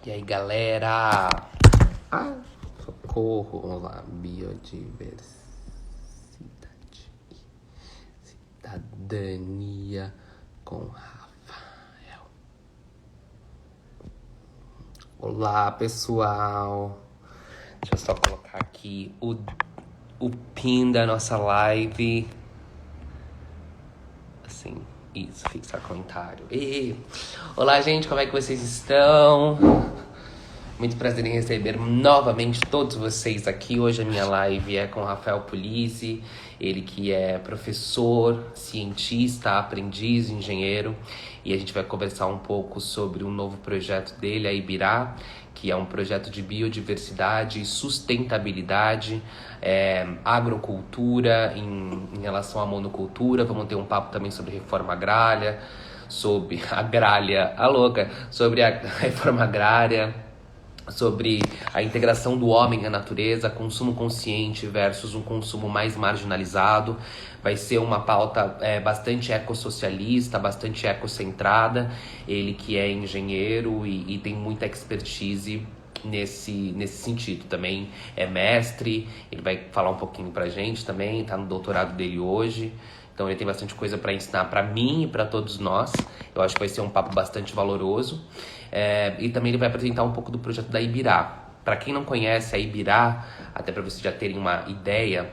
E aí, galera? Ah, socorro. Vamos lá. Biodiversidade. Cidadania com Rafael. Olá, pessoal. Deixa eu só colocar aqui o pin da nossa live. Assim, isso, fixar comentário. Olá, gente, como é que vocês estão? Muito prazer em receber novamente todos vocês aqui. Hoje a minha live é com o Rafael Polizzi, ele que é professor, cientista, aprendiz, engenheiro, e a gente vai conversar um pouco sobre um novo projeto dele, a Ibirá, que é um projeto de biodiversidade e sustentabilidade, agrocultura em relação à monocultura. Vamos ter um papo também sobre reforma agrária, sobre sobre a reforma agrária, sobre a integração do homem à natureza, consumo consciente versus um consumo mais marginalizado. Vai ser uma pauta bastante ecossocialista, bastante ecocentrada. Ele que é engenheiro e tem muita expertise nesse sentido. Também é mestre, ele vai falar um pouquinho pra gente também, tá no doutorado dele hoje. Então ele tem bastante coisa para ensinar para mim e para todos nós. Eu acho que vai ser um papo bastante valoroso. E também ele vai apresentar um pouco do projeto da Ibirá. Para quem não conhece a Ibirá, até para vocês já terem uma ideia,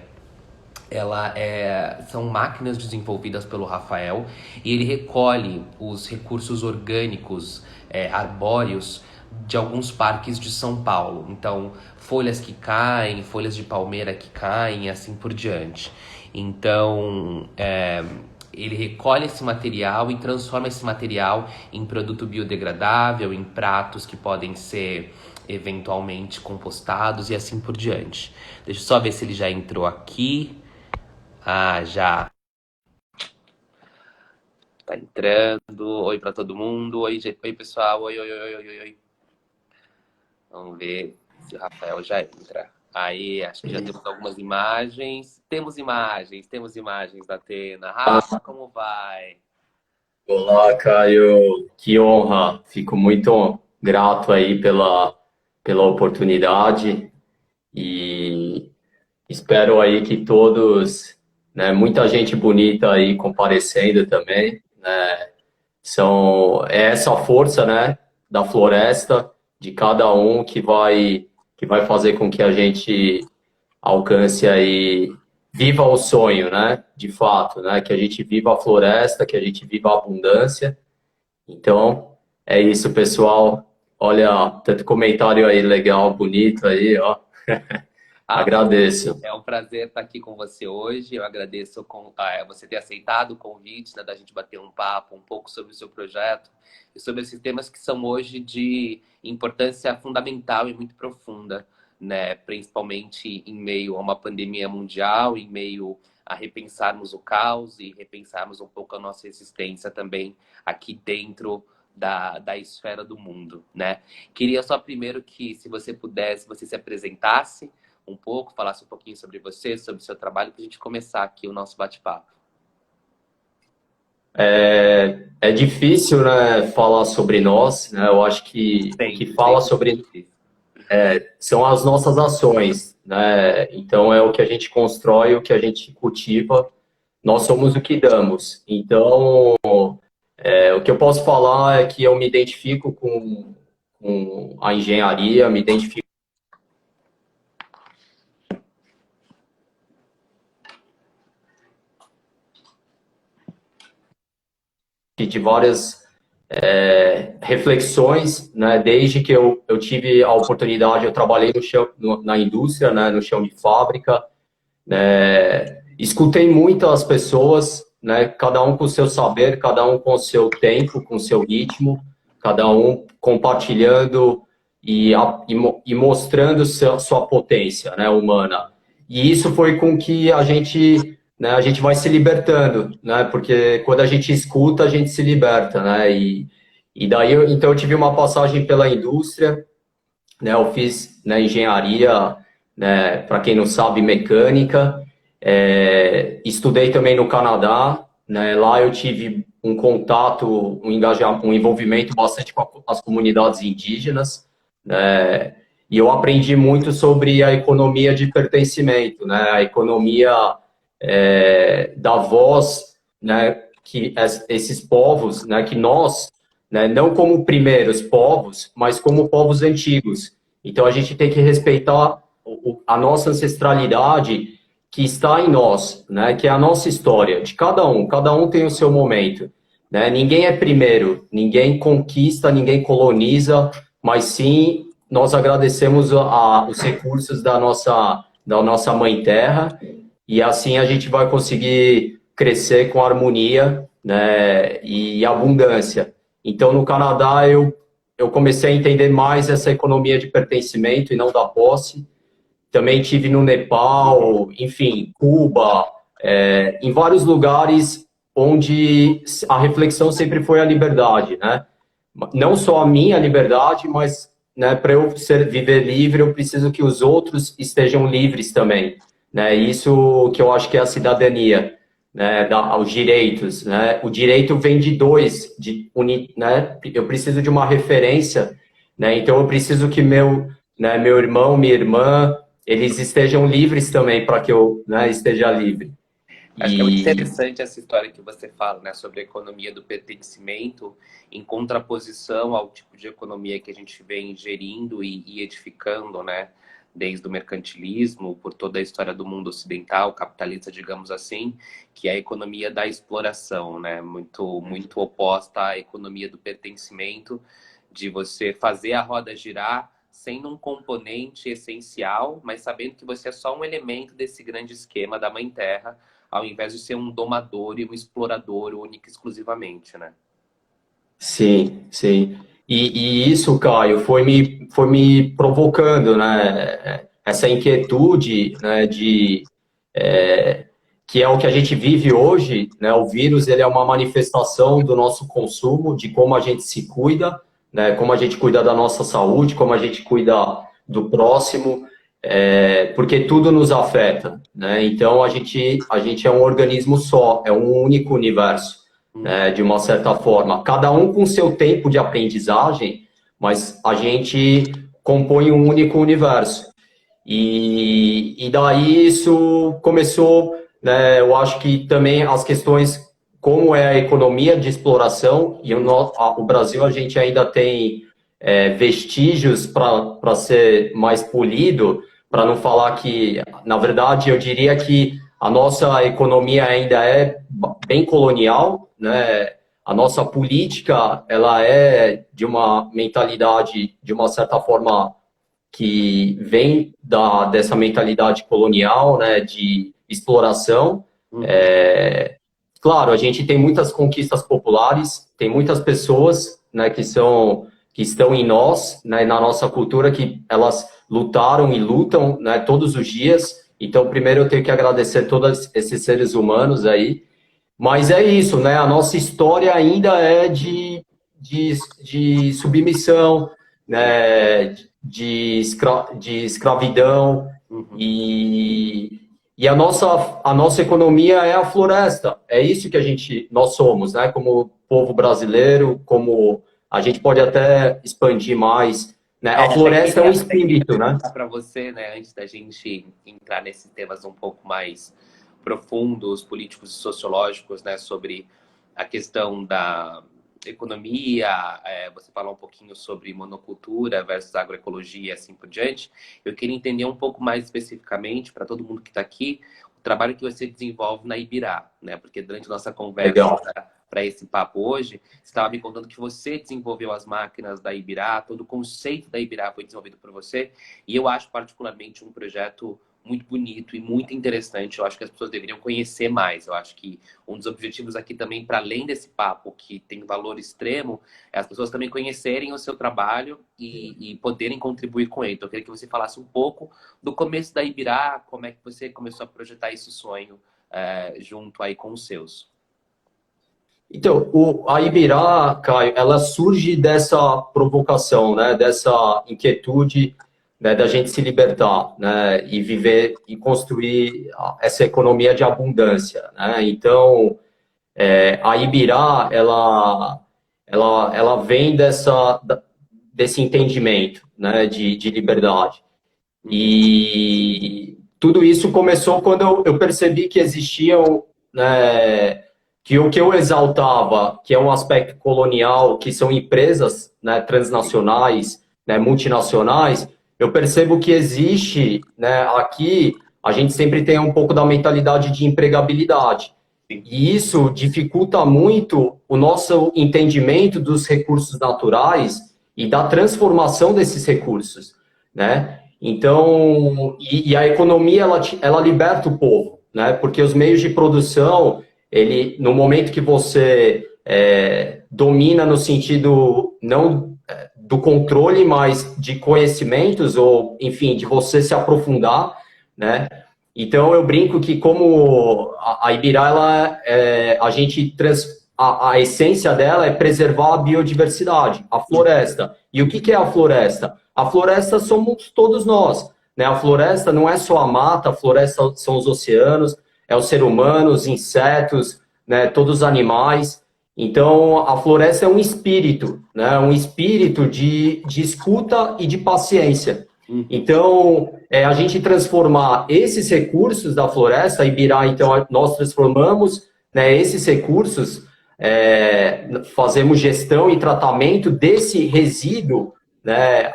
são máquinas desenvolvidas pelo Rafael e ele recolhe os recursos orgânicos, arbóreos, de alguns parques de São Paulo. Então, folhas que caem, folhas de palmeira que caem e assim por diante. Então, ele recolhe esse material e transforma esse material em produto biodegradável, em pratos que podem ser eventualmente compostados e assim por diante. Deixa eu só ver se ele já entrou aqui. Ah, já. Tá entrando. Oi pra todo mundo. Oi, oi pessoal. Oi, oi, oi, oi, oi, oi. Vamos ver se o Rafael já entra. Aí, acho que já temos algumas imagens. Temos imagens da Atena. Rafa, como vai? Olá, Caio. Que honra. Fico muito grato aí pela oportunidade e espero aí que todos, né, muita gente bonita aí comparecendo também, né? É essa força, né, da floresta, de cada um que vai fazer com que a gente alcance aí, viva o sonho, né? De fato, né? Que a gente viva a floresta, que a gente viva a abundância. Então, é isso, pessoal. Olha, tanto comentário aí legal, bonito aí, ó. Rafa, Agradeço. é um prazer estar aqui com você hoje. Eu agradeço você ter aceitado o convite, né, da gente bater um papo um pouco sobre o seu projeto e sobre esses temas que são hoje de importância fundamental e muito profunda, né, principalmente em meio a uma pandemia mundial, em meio a repensarmos o caos e repensarmos um pouco a nossa existência também aqui dentro da esfera do mundo, né? Queria só primeiro que, se você pudesse, você se apresentasse um pouco, falasse um pouquinho sobre você, sobre o seu trabalho, para a gente começar aqui o nosso bate-papo. É difícil, né, falar sobre nós, né? Eu acho que o que Sempre, fala sempre muito sobre difícil. são as nossas ações, né? Então é o que a gente constrói, o que a gente cultiva. Nós somos o que damos. Então, o que eu posso falar é que eu me identifico com a engenharia, me identifico de várias reflexões, né? Desde que eu tive a oportunidade, eu trabalhei no chão, na indústria, né? No chão de fábrica, né? Escutei muitas pessoas, né? Cada um com o seu saber, cada um com o seu tempo, com o seu ritmo, cada um compartilhando e mostrando sua potência, né? Humana. E isso foi com que a gente vai se libertando, né? Porque quando a gente escuta, a gente se liberta, né? E daí, então, eu tive uma passagem pela indústria, né? Eu fiz, né, engenharia, né? Para quem não sabe, mecânica. Estudei também no Canadá, né? Lá eu tive um contato, um engajamento, um envolvimento bastante com as comunidades indígenas, né? E eu aprendi muito sobre a economia de pertencimento, né? A economia da voz, né? Que esses povos, né? Que nós, né? Não como primeiros povos, mas como povos antigos. Então a gente tem que respeitar a nossa ancestralidade que está em nós, né? Que é a nossa história de cada um tem o seu momento, né? Ninguém é primeiro, ninguém conquista, ninguém coloniza, mas sim nós agradecemos os recursos da nossa mãe terra e assim a gente vai conseguir crescer com harmonia, né, e abundância. Então, no Canadá, eu comecei a entender mais essa economia de pertencimento e não da posse. Também tive no Nepal, enfim, Cuba, em vários lugares onde a reflexão sempre foi a liberdade, né? Não só a minha liberdade, mas, né, para eu viver livre, eu preciso que os outros estejam livres também, né? Isso que eu acho que é a cidadania, né? Os direitos, né? O direito vem de dois, né? Eu preciso de uma referência, né? Então eu preciso que meu irmão, minha irmã, eles estejam livres também para que eu, né, esteja livre. Acho que é muito E interessante essa história que você fala, né, sobre a economia do pertencimento, em contraposição ao tipo de economia que a gente vem gerindo e edificando, né, desde o mercantilismo, por toda a história do mundo ocidental, capitalista, digamos assim, que é a economia da exploração, né, muito oposta à economia do pertencimento, de você fazer a roda girar sem um componente essencial, mas sabendo que você é só um elemento desse grande esquema da Mãe Terra, ao invés de ser um domador e um explorador único e exclusivamente, né? sim, sim. E isso, Caio, foi me provocando, né? Essa inquietude, né, que é o que a gente vive hoje, né? O vírus, ele é uma manifestação do nosso consumo, de como a gente se cuida, né? Como a gente cuida da nossa saúde, como a gente cuida do próximo, porque tudo nos afeta, né? Então a gente é um organismo só, é um único universo, né? De uma certa forma, cada um com seu tempo de aprendizagem, mas a gente compõe um único universo. E daí isso começou, né, eu acho que também as questões, como é a economia de exploração, e o Brasil a gente ainda tem vestígios para ser mais polido, para não falar que, na verdade, eu diria que a nossa economia ainda é bem colonial, né? A nossa política, ela é de uma mentalidade, de uma certa forma, que vem dessa mentalidade colonial, né, de exploração. Uhum. Claro, a gente tem muitas conquistas populares, tem muitas pessoas, né, que estão em nós, né, na nossa cultura, que elas lutaram e lutam, né, todos os dias. Então, primeiro eu tenho que agradecer todos esses seres humanos aí. Mas é isso, né? A nossa história ainda é de submissão, né? De escravidão, Uhum. e a nossa economia é a floresta. É isso que nós somos, né? Como povo brasileiro, como a gente pode até expandir mais, né? A floresta é um Até queria espírito, né? perguntar para você, né, antes da gente entrar nesses temas um pouco mais profundos, políticos e sociológicos, né, sobre a questão da economia, você falar um pouquinho sobre monocultura versus agroecologia e assim por diante. Eu queria entender um pouco mais especificamente, para todo mundo que está aqui, o trabalho que você desenvolve na Ibirá, né? Porque durante a nossa conversa Legal. para esse papo hoje, você estava me contando que você desenvolveu as máquinas da Ibirá, todo o conceito da Ibirá foi desenvolvido por você, e eu acho particularmente um projeto muito bonito e muito interessante. Eu acho que as pessoas deveriam conhecer mais. Eu acho que um dos objetivos aqui também, para além desse papo que tem valor extremo, é as pessoas também conhecerem o seu trabalho e poderem contribuir com ele. Então, eu queria que você falasse um pouco do começo da Ibirá, como é que você começou a projetar esse sonho junto aí com os seus. Então, a Ibirá, Caio, ela surge dessa provocação, né, dessa inquietude, né, da gente se libertar, né, e viver e construir essa economia de abundância, né? Então, a Ibirá, ela vem desse entendimento, né, de liberdade. E tudo isso começou quando eu percebi que existiam, né, que o que eu exaltava, que é um aspecto colonial, que são empresas, né, transnacionais, né, multinacionais, eu percebo que existe, né, aqui, a gente sempre tem um pouco da mentalidade de empregabilidade. E isso dificulta muito o nosso entendimento dos recursos naturais e da transformação desses recursos, né? Então, e a economia, ela liberta o povo, né? Porque os meios de produção, ele, no momento que você domina no sentido não do controle, mas de conhecimentos, ou, enfim, de você se aprofundar, né? Então, eu brinco que como a Ibirá, a essência dela é preservar a biodiversidade, a floresta. E o que é a floresta? A floresta somos todos nós, né? A floresta não é só a mata, a floresta são os oceanos, é o ser humano, os insetos, né? Todos os animais. Então, a floresta é um espírito, né? Um espírito de escuta e de paciência. Então, a gente transformar esses recursos da floresta, Ibirá, então, nós transformamos, né, esses recursos, fazemos gestão e tratamento desse resíduo, né,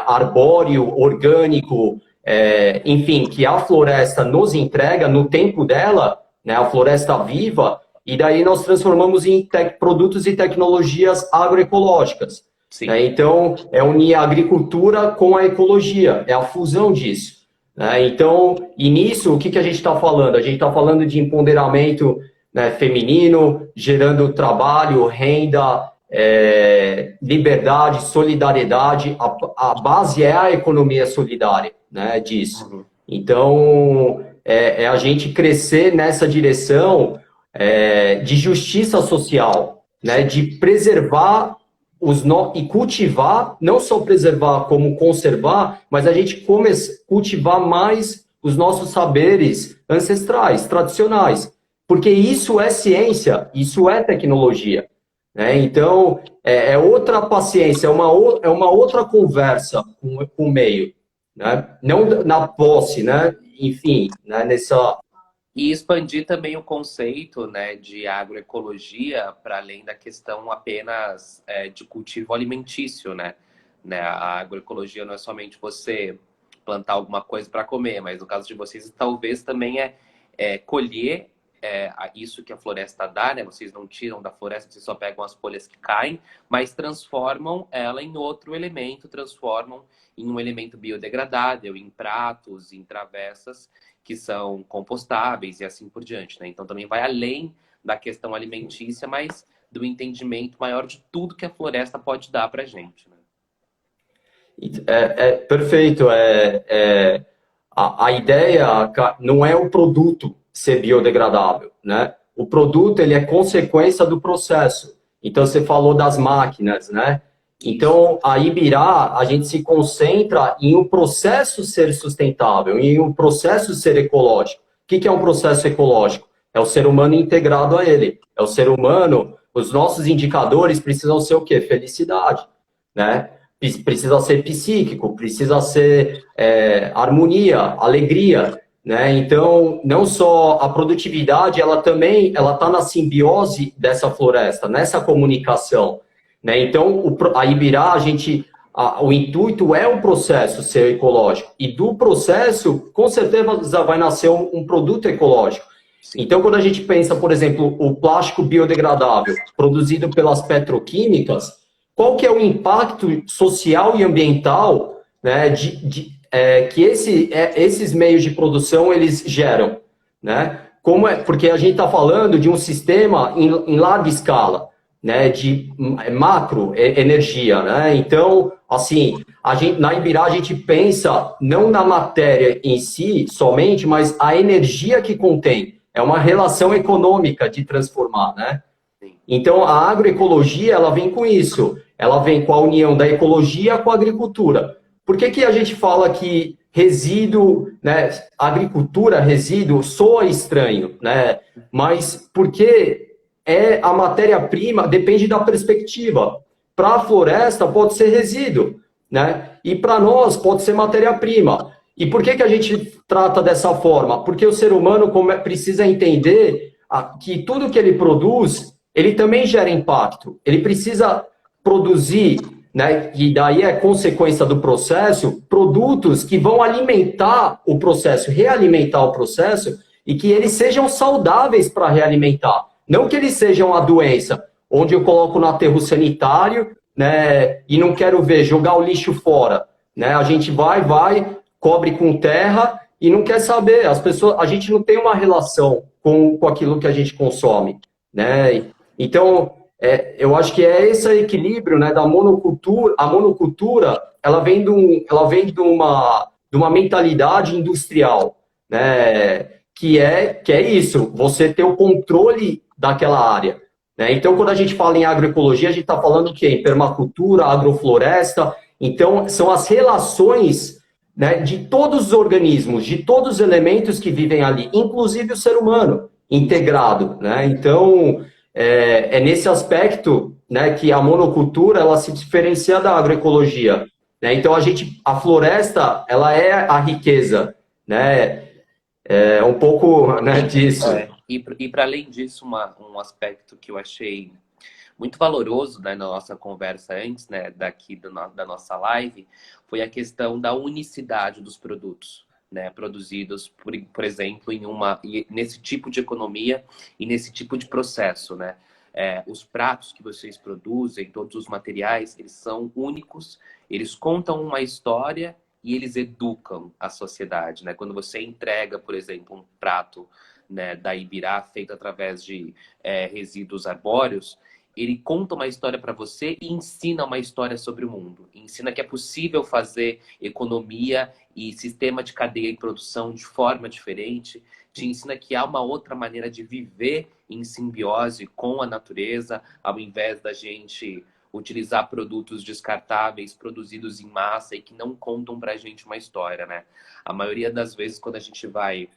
arbóreo, orgânico, enfim, que a floresta nos entrega no tempo dela, né, a floresta viva, e daí nós transformamos em produtos e tecnologias agroecológicas. Né? Então, é unir a agricultura com a ecologia, é a fusão disso. Né? Então, e nisso, o que a gente está falando? A gente está falando de empoderamento, né, feminino, gerando trabalho, renda, liberdade, solidariedade. A base é a economia solidária, né, disso. Então, a gente crescer nessa direção de justiça social, né, de preservar e cultivar, não só preservar como conservar, mas a gente cultivar mais os nossos saberes ancestrais, tradicionais, porque isso é ciência, isso é tecnologia, né? Então, é outra paciência, é uma outra conversa com o meio, né? Não na posse, né? Enfim, né? E expandir também o conceito, né, de agroecologia para além da questão apenas de cultivo alimentício, né? A agroecologia não é somente você plantar alguma coisa para comer, mas no caso de vocês, talvez também colher isso que a floresta dá, né? Vocês não tiram da floresta, vocês só pegam as folhas que caem, mas transformam ela em outro elemento, transformam em um elemento biodegradável, em pratos, em travessas, que são compostáveis e assim por diante, né? Então também vai além da questão alimentícia, mas do entendimento maior de tudo que a floresta pode dar para a gente, né? Perfeito. A ideia não é o produto ser biodegradável, né? O produto, ele é consequência do processo. Então, você falou das máquinas, né? Então, a Ibirá, a gente se concentra em o processo ser sustentável, em o processo ser ecológico. O que é um processo ecológico? É o ser humano integrado a ele. É o ser humano, os nossos indicadores precisam ser o quê? Felicidade, né? Precisa ser psíquico, precisa ser harmonia, alegria, né? Então, não só a produtividade, ela está na simbiose dessa floresta, nessa comunicação. Né? Então, a Ibirá, o intuito é o processo ser ecológico. E do processo, com certeza, vai nascer um produto ecológico. Sim. Então, quando a gente pensa, por exemplo, o plástico biodegradável produzido pelas petroquímicas, qual que é o impacto social e ambiental, né, que esses meios de produção eles geram? Né? Porque a gente está falando de um sistema em larga escala, né, de macro energia, né? Então, assim, na Ibirá a gente pensa não na matéria em si somente, mas a energia que contém. É uma relação econômica de transformar, né? Então, a agroecologia, ela vem com isso. Ela vem com a união da ecologia com a agricultura. Por que a gente fala que resíduo, né, agricultura, resíduo, soa estranho, né? Mas porque a matéria-prima depende da perspectiva. para a floresta pode ser resíduo, né? E para nós pode ser matéria-prima. E por que a gente trata dessa forma? Porque o ser humano precisa entender que tudo que ele produz, ele também gera impacto. Ele precisa produzir, né, e daí é consequência do processo, produtos que vão alimentar o processo, realimentar o processo, e que eles sejam saudáveis para realimentar. Não que eles sejam a doença, onde eu coloco no aterro sanitário, né, e não quero ver jogar o lixo fora. Né? A gente vai, cobre com terra e não quer saber. As pessoas, a gente não tem uma relação com aquilo que a gente consome. Né? Então, eu acho que é esse equilíbrio, né, da monocultura. A monocultura, ela vem de uma mentalidade industrial, né, que é isso, você ter o controle daquela área. Né? Então, quando a gente fala em agroecologia, a gente está falando o quê? Em permacultura, agrofloresta. Então, são as relações, né, de todos os organismos, de todos os elementos que vivem ali, inclusive o ser humano integrado. Né? Então, é nesse aspecto, né, que a monocultura ela se diferencia da agroecologia. Né? Então, a floresta ela é a riqueza, né? É um pouco, né, disso. E para além disso, um aspecto que eu achei muito valoroso, né, na nossa conversa antes, né, da nossa live, foi a questão da unicidade dos produtos, né, produzidos, por exemplo, nesse tipo de economia e nesse tipo de processo. Né? Os pratos que vocês produzem, todos os materiais, eles são únicos, eles contam uma história e eles educam a sociedade. Né? Quando você entrega, por exemplo, um prato, né, da Ibirá feito através de resíduos arbóreos, ele conta uma história para você e ensina uma história sobre o mundo. Ensina que é possível fazer economia e sistema de cadeia de produção de forma diferente. Te ensina que há uma outra maneira de viver em simbiose com a natureza, ao invés da gente utilizar produtos descartáveis, produzidos em massa e que não contam para a gente uma história. Né? A maioria das vezes, quando a gente vai,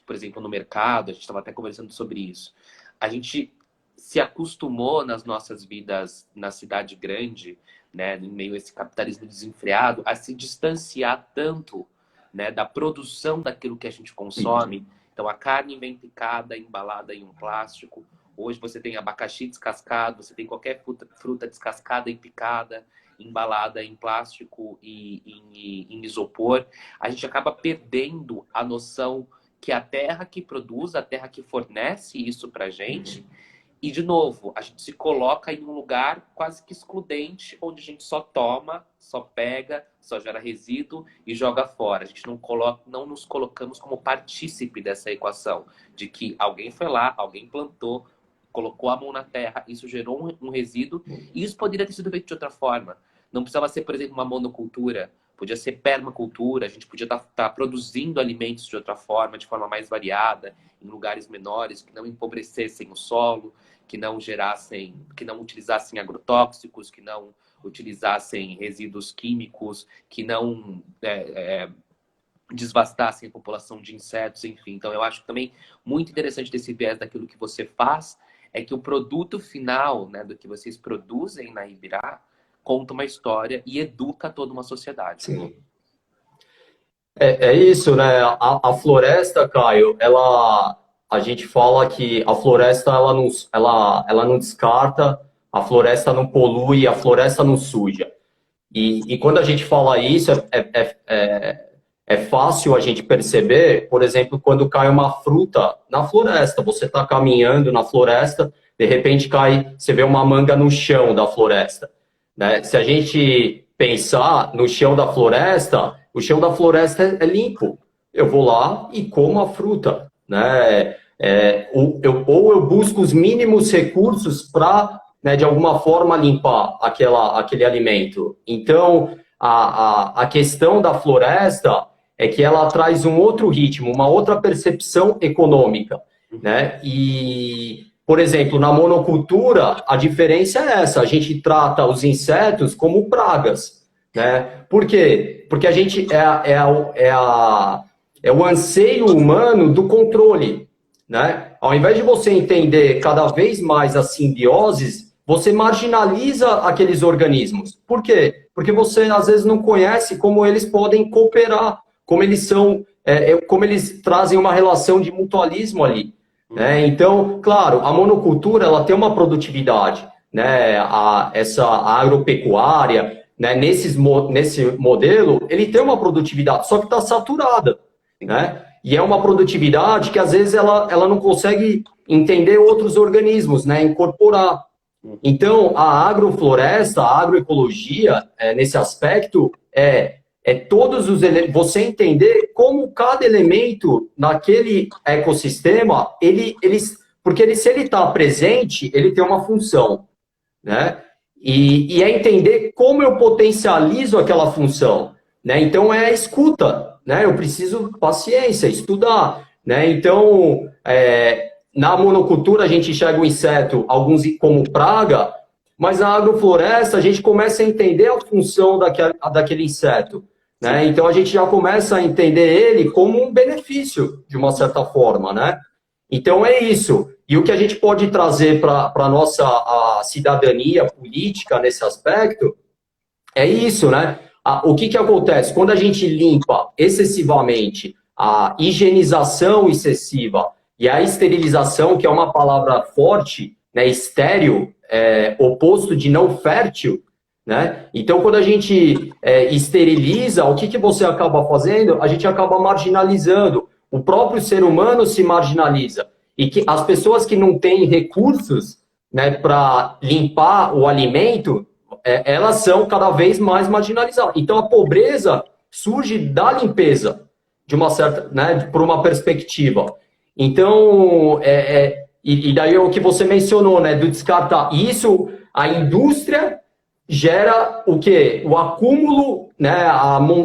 por exemplo, no mercado, a gente estava até conversando sobre isso, a gente se acostumou nas nossas vidas na cidade grande, né, em meio a esse capitalismo desenfreado, a se distanciar tanto, né, da produção daquilo que a gente consome. Então, a carne vem picada, embalada em um plástico. Hoje você tem abacaxi descascado, você tem qualquer fruta descascada e picada, embalada em plástico e em isopor. A gente acaba perdendo a noção que a terra que produz, a terra que fornece isso para a gente. E, de novo, a gente se coloca em um lugar quase que excludente, onde a gente só toma, só pega, só gera resíduo e joga fora. A gente não nos colocamos como partícipe dessa equação, de que alguém foi lá, alguém plantou, colocou a mão na terra, isso gerou um resíduo, e isso poderia ter sido feito de outra forma. Não precisava ser, por exemplo, uma monocultura, podia ser permacultura, a gente podia estar produzindo alimentos de outra forma, de forma mais variada, em lugares menores, que não empobrecessem o solo, que não utilizassem agrotóxicos, que não utilizassem resíduos químicos, que não desvastassem a população de insetos, enfim. Então, eu acho também muito interessante desse viés daquilo que você faz, é que o produto final, né, do que vocês produzem na Ibirá conta uma história e educa toda uma sociedade. Sim. É isso, né? A floresta, Caio, a gente fala que a floresta ela não descarta, a floresta não polui, a floresta não suja. E quando a gente fala isso, é fácil a gente perceber, por exemplo, quando cai uma fruta na floresta. Você está caminhando na floresta, de repente você vê uma manga no chão da floresta. Né? Se a gente pensar no chão da floresta, o chão da floresta é limpo. Eu vou lá e como a fruta. Né? Ou eu busco os mínimos recursos para, né, de alguma forma, limpar aquele alimento. Então, a questão da floresta é que ela traz um outro ritmo, uma outra percepção econômica. Né? E, por exemplo, na monocultura, a diferença é essa. A gente trata os insetos como pragas. Né? Por quê? Porque a gente é o anseio humano do controle. Né? Ao invés de você entender cada vez mais as simbioses, você marginaliza aqueles organismos. Por quê? Porque você, às vezes, não conhece como eles podem cooperar, como eles são, como eles trazem uma relação de mutualismo ali. Né? Então, claro, a monocultura ela tem uma produtividade, né? Essa agropecuária, né? Nesse modelo, ele tem uma produtividade, só que está saturada, né? E é uma produtividade que, às vezes, ela não consegue entender outros organismos, né? Incorporar. Então, a agrofloresta, a agroecologia, nesse aspecto, todos os você entender como cada elemento naquele ecossistema, porque se ele está presente, ele tem uma função, né? E é entender como eu potencializo aquela função, né? Então, é a escuta, né? Eu preciso paciência, estudar, né? Então, na monocultura, a gente enxerga o inseto, alguns como praga, mas na agrofloresta, a gente começa a entender a função daquele inseto. Né? Então, a gente já começa a entender ele como um benefício, de uma certa forma. Né? Então, é isso. E o que a gente pode trazer para a nossa cidadania política nesse aspecto é isso. Né? O que acontece? Quando a gente limpa excessivamente a higienização excessiva e a esterilização, que é uma palavra forte, né, estéril, oposto de não fértil, né? Então, quando a gente esteriliza, o que você acaba fazendo? A gente acaba marginalizando. O próprio ser humano se marginaliza. E que as pessoas que não têm recursos, né, para limpar o alimento, elas são cada vez mais marginalizadas. Então, a pobreza surge da limpeza, de uma certa, né, por uma perspectiva. Então, e daí é o que você mencionou, né, do descartar. Isso, a indústria gera o quê? O acúmulo, né,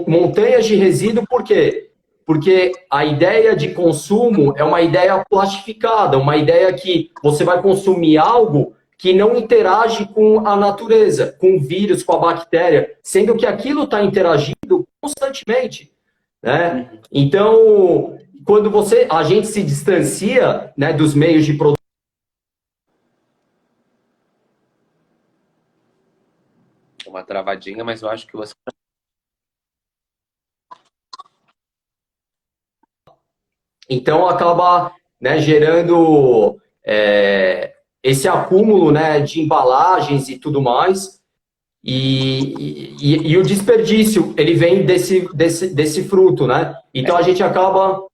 montanhas de resíduo, por quê? Porque a ideia de consumo é uma ideia plastificada, uma ideia que você vai consumir algo que não interage com a natureza, com o vírus, com a bactéria, sendo que aquilo está interagindo constantemente. Né? Então, quando a gente se distancia, né, dos meios de produção. Uma travadinha, mas eu acho que você. Então, acaba, né, gerando esse acúmulo, né, de embalagens e tudo mais. E o desperdício, ele vem desse fruto, né? Então, a gente acaba.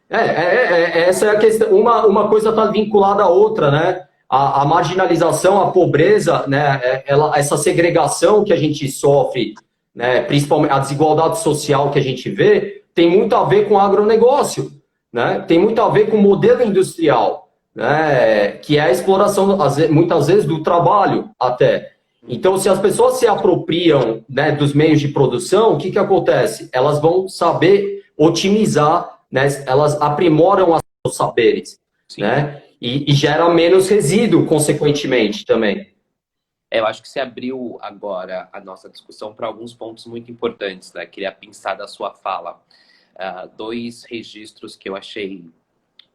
Essa é a questão. Uma coisa está vinculada à outra, né? A marginalização, a pobreza, né? Essa segregação que a gente sofre, né? Principalmente a desigualdade social que a gente vê, tem muito a ver com o agronegócio, né? Tem muito a ver com o modelo industrial, né? Que é a exploração, muitas vezes, do trabalho até. Então, se as pessoas se apropriam, né, dos meios de produção, o que acontece? Elas vão saber otimizar, né? Elas aprimoram os saberes, Sim. Né? E gera menos resíduo, consequentemente, também. Eu acho que você abriu agora a nossa discussão para alguns pontos muito importantes, né? Queria pensar da sua fala. Dois registros que eu achei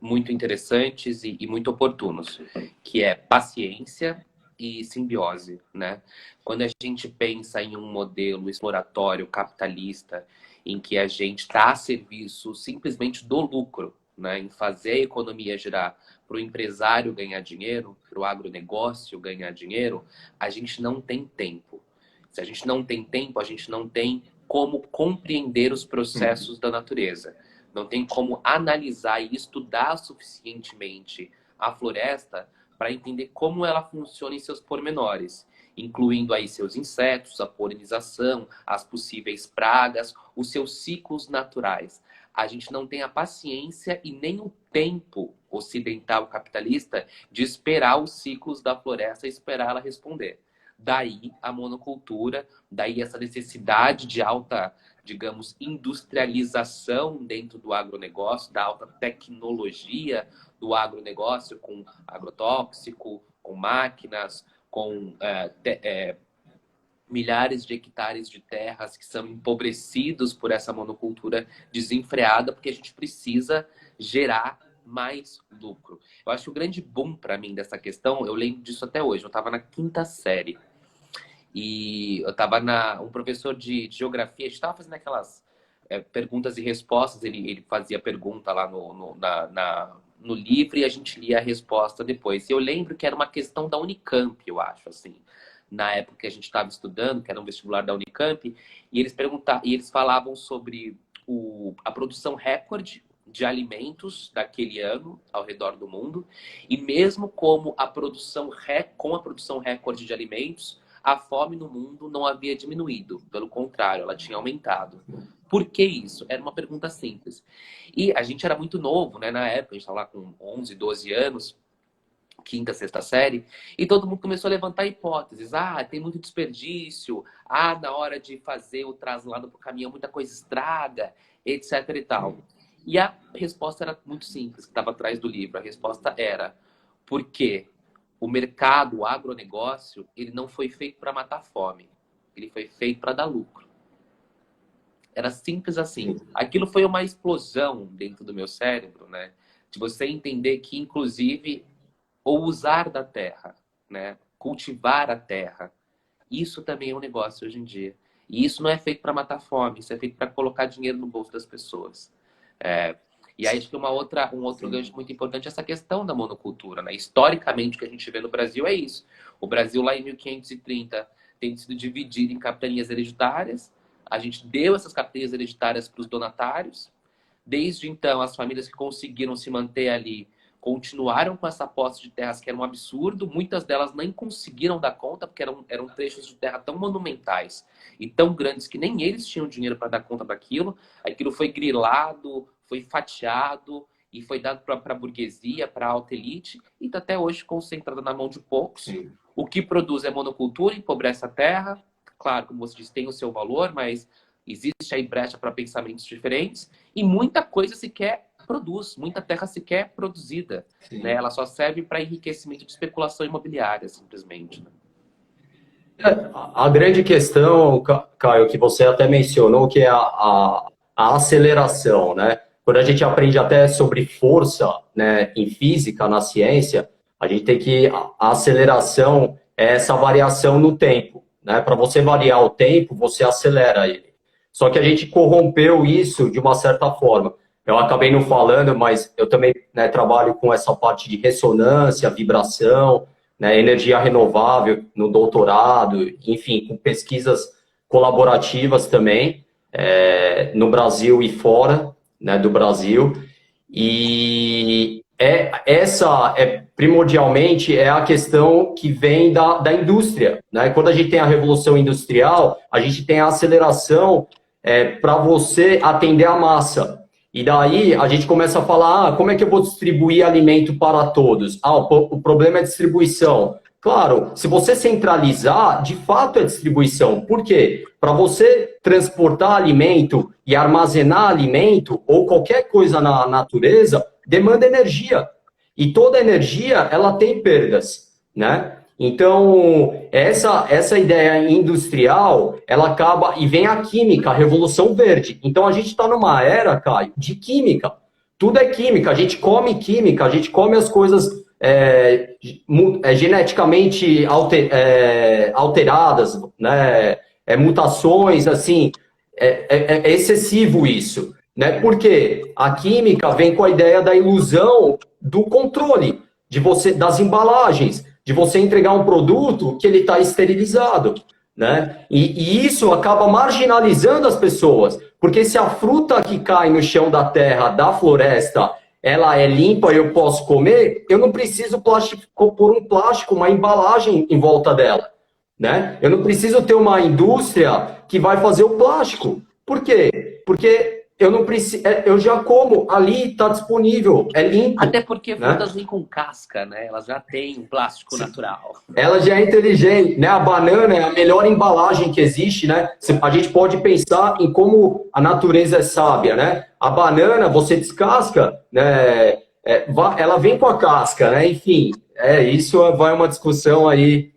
muito interessantes e muito oportunos, que é paciência e simbiose, né? Quando a gente pensa em um modelo exploratório capitalista em que a gente está a serviço simplesmente do lucro, né? Em fazer a economia girar para o empresário ganhar dinheiro, para o agronegócio ganhar dinheiro, a gente não tem tempo. Se a gente não tem tempo, a gente não tem como compreender os processos da natureza. Não tem como analisar e estudar suficientemente a floresta para entender como ela funciona em seus pormenores, incluindo aí seus insetos, a polinização, as possíveis pragas, os seus ciclos naturais. A gente não tem a paciência e nem o tempo ocidental capitalista de esperar os ciclos da floresta e esperar ela responder. Daí a monocultura, daí essa necessidade de alta, digamos, industrialização dentro do agronegócio, da alta tecnologia do agronegócio, com agrotóxico, com máquinas, com milhares de hectares de terras que são empobrecidos por essa monocultura desenfreada, porque a gente precisa gerar mais lucro. Eu acho que o grande boom para mim dessa questão, eu lembro disso até hoje. Eu estava na quinta série e eu estava um professor de geografia, a gente estava fazendo aquelas perguntas e respostas. Ele fazia pergunta lá no livro e a gente lia a resposta depois. E eu lembro que era uma questão da Unicamp, eu acho, assim. Na época que a gente estava estudando, que era um vestibular da Unicamp, e eles falavam sobre a produção recorde de alimentos daquele ano ao redor do mundo, e mesmo como com a produção recorde de alimentos, a fome no mundo não havia diminuído, pelo contrário, ela tinha aumentado. Por que isso? Era uma pergunta simples. E a gente era muito novo, né? Na época, a gente estava lá com 11, 12 anos, quinta, sexta série, e todo mundo começou a levantar hipóteses. Ah, tem muito desperdício. Ah, na hora de fazer o traslado para o caminhão, muita coisa estraga, etc e tal. E a resposta era muito simples, que estava atrás do livro. A resposta era porque o mercado, o agronegócio, ele não foi feito para matar fome. Ele foi feito para dar lucro. Era simples assim. Aquilo foi uma explosão dentro do meu cérebro, né? De você entender que, inclusive, ou usar da terra, né? Cultivar a terra. Isso também é um negócio hoje em dia. E isso não é feito para matar fome, isso é feito para colocar dinheiro no bolso das pessoas. E aí acho que um outro gancho muito importante é essa questão da monocultura, né? Historicamente, o que a gente vê no Brasil é isso. O Brasil, lá em 1530, tem sido dividido em capitanias hereditárias. A gente deu essas capitanias hereditárias para os donatários. Desde então, as famílias que conseguiram se manter ali continuaram com essa posse de terras que era um absurdo. Muitas delas nem conseguiram dar conta, porque eram trechos de terra tão monumentais e tão grandes que nem eles tinham dinheiro para dar conta daquilo. Aquilo foi grilado, foi fatiado e foi dado para a burguesia, para a alta elite, e está até hoje concentrado na mão de poucos. Sim. O que produz é monocultura, empobrece a terra. Claro, como você disse, tem o seu valor, mas existe aí brecha para pensamentos diferentes e muita coisa sequer produz, muita terra sequer produzida, né? Ela só serve para enriquecimento de especulação imobiliária, simplesmente, né? A grande questão, Caio, que você até mencionou, que é a aceleração, né? Quando a gente aprende até sobre força, né, em física, na ciência, a gente tem que a aceleração é essa variação no tempo, né? Para você variar o tempo, você acelera ele. Só que a gente corrompeu isso de uma certa forma. Eu acabei não falando, mas eu também, né, trabalho com essa parte de ressonância, vibração, né, energia renovável no doutorado, enfim, com pesquisas colaborativas também, no Brasil e fora, né, do Brasil. E essa primordialmente é a questão que vem da indústria, né? Quando a gente tem a revolução industrial, a gente tem a aceleração para você atender a massa. E daí a gente começa a falar, como é que eu vou distribuir alimento para todos? O problema é distribuição. Claro, se você centralizar, de fato é distribuição. Por quê? Para você transportar alimento e armazenar alimento, ou qualquer coisa na natureza, demanda energia. E toda energia, ela tem perdas, né? Então, essa ideia industrial, ela acaba, e vem a química, a Revolução Verde. Então, a gente está numa era, Caio, de química. Tudo é química, a gente come química, a gente come as coisas geneticamente alteradas, né? Mutações, assim, é excessivo isso, né? Porque a química vem com a ideia da ilusão do controle, das embalagens, de você entregar um produto que ele está esterilizado, né? E isso acaba marginalizando as pessoas, porque se a fruta que cai no chão da terra, da floresta, ela é limpa e eu posso comer, eu não preciso pôr um plástico, uma embalagem em volta dela, né? Eu não preciso ter uma indústria que vai fazer o plástico. Por quê? Porque eu não preciso, eu já como, ali está disponível, é limpo. Até porque frutas vêm com casca, né? Elas já têm um plástico natural. Ela já é inteligente, né? A banana é a melhor embalagem que existe, né? A gente pode pensar em como a natureza é sábia, né? A banana, você descasca, né? Ela vem com a casca, né? Enfim, isso vai uma discussão aí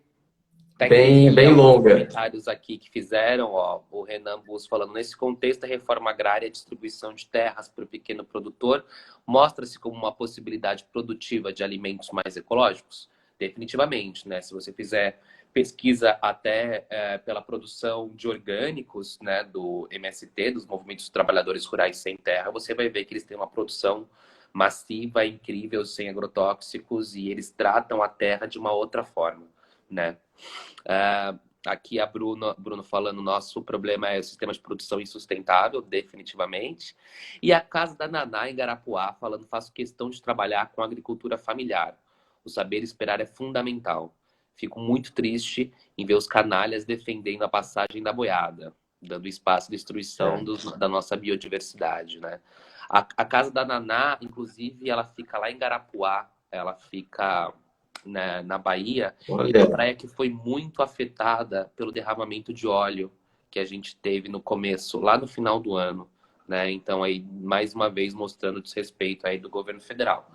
bem alguns longa. comentários aqui que fizeram, ó, o Renan Bus falando, nesse contexto, a reforma agrária e a distribuição de terras para o pequeno produtor mostra-se como uma possibilidade produtiva de alimentos mais ecológicos? Definitivamente, né? Se você fizer pesquisa até pela produção de orgânicos, né, do MST, dos Movimentos dos Trabalhadores Rurais Sem Terra, você vai ver que eles têm uma produção massiva, incrível, sem agrotóxicos, e eles tratam a terra de uma outra forma, né? Aqui a Bruno falando, nosso problema é o sistema de produção insustentável, definitivamente. E a Casa da Naná, em Garapuá, falando, faço questão de trabalhar com agricultura familiar. O saber esperar é fundamental. Fico muito triste em ver os canalhas defendendo a passagem da boiada, dando espaço à destruição da nossa biodiversidade, né? A Casa da Naná, inclusive, ela fica lá em Garapuá, ela fica na Bahia, e uma praia que foi muito afetada pelo derramamento de óleo que a gente teve no começo, lá no final do ano, né? Então, aí, mais uma vez, mostrando o desrespeito aí do governo federal.